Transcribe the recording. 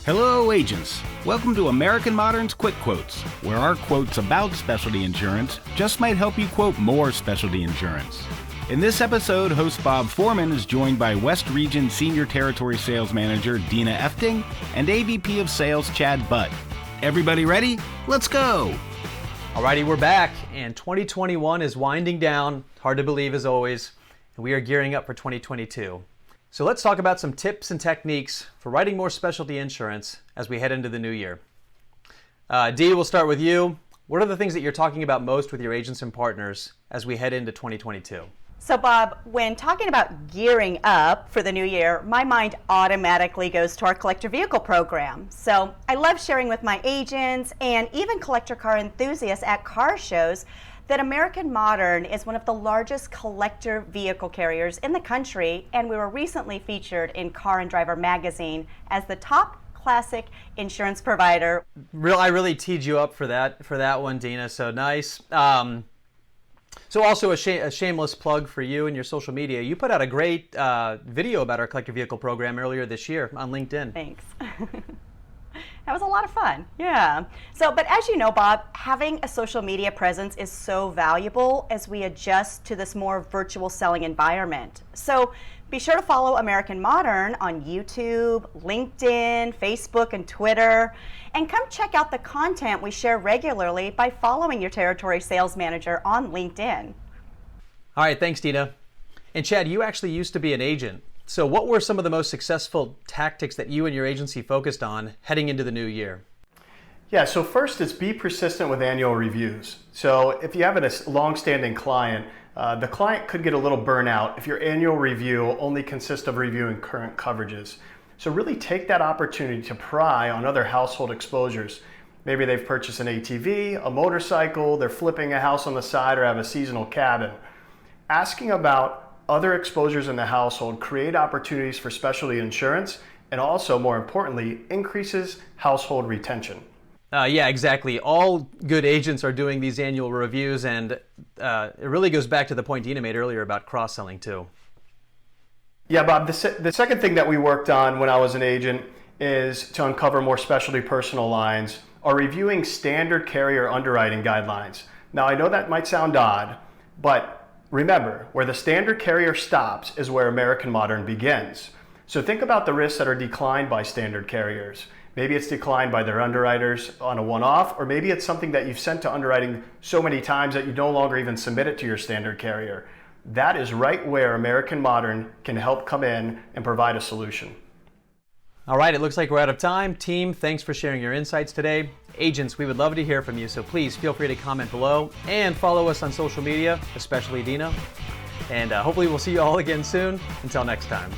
Hello, agents. Welcome to American Modern's Quick Quotes, where our quotes about specialty insurance just might help you quote more specialty insurance. In this episode, host Bob Foreman is joined by West Region Senior Territory Sales Manager Deana Efting and AVP of Sales Chad Butt. Everybody ready? Let's go! Alrighty, we're back, and 2021 is winding down, hard to believe as always, and we are gearing up for 2022. So let's talk about some tips and techniques for writing more specialty insurance as we head into the new year. Dee, we'll start with you. What are the things that you're talking about most with your agents and partners as we head into 2022? So Bob, when talking about gearing up for the new year, my mind automatically goes to our collector vehicle program. So I love sharing with my agents and even collector car enthusiasts at car shows that American Modern is one of the largest collector vehicle carriers in the country, and we were recently featured in Car and Driver magazine as the top classic insurance provider. I really teed you up for that one, Deana, so nice. So also a shameless plug for you and your social media. You put out a great video about our collector vehicle program earlier this year on LinkedIn. Thanks. That was a lot of fun, yeah. But as you know, Bob, having a social media presence is so valuable as we adjust to this more virtual selling environment. So be sure to follow American Modern on YouTube, LinkedIn, Facebook, and Twitter. And come check out the content we share regularly by following your territory sales manager on LinkedIn. All right, thanks, Deana. And Chad, you actually used to be an agent. So what were some of the most successful tactics that you and your agency focused on heading into the new year? Yeah, so first is be persistent with annual reviews. So if you have a long-standing client, the client could get a little burnout if your annual review only consists of reviewing current coverages. So really take that opportunity to pry on other household exposures. Maybe they've purchased an ATV, a motorcycle, they're flipping a house on the side, or have a seasonal cabin. Asking about other exposures in the household create opportunities for specialty insurance, and also, more importantly, increases household retention. Yeah, exactly. All good agents are doing these annual reviews, and it really goes back to the point Deana made earlier about cross-selling too. Yeah, Bob, the second thing that we worked on when I was an agent is to uncover more specialty personal lines or reviewing standard carrier underwriting guidelines. Now, I know that might sound odd, but remember, where the standard carrier stops is where American Modern begins. So think about the risks that are declined by standard carriers. Maybe it's declined by their underwriters on a one-off, or maybe it's something that you've sent to underwriting so many times that you no longer even submit it to your standard carrier. That is right where American Modern can help come in and provide a solution. All right, it looks like we're out of time. Team, thanks for sharing your insights today. Agents, we would love to hear from you, so please feel free to comment below and follow us on social media, especially Deana. And hopefully we'll see you all again soon. Until next time.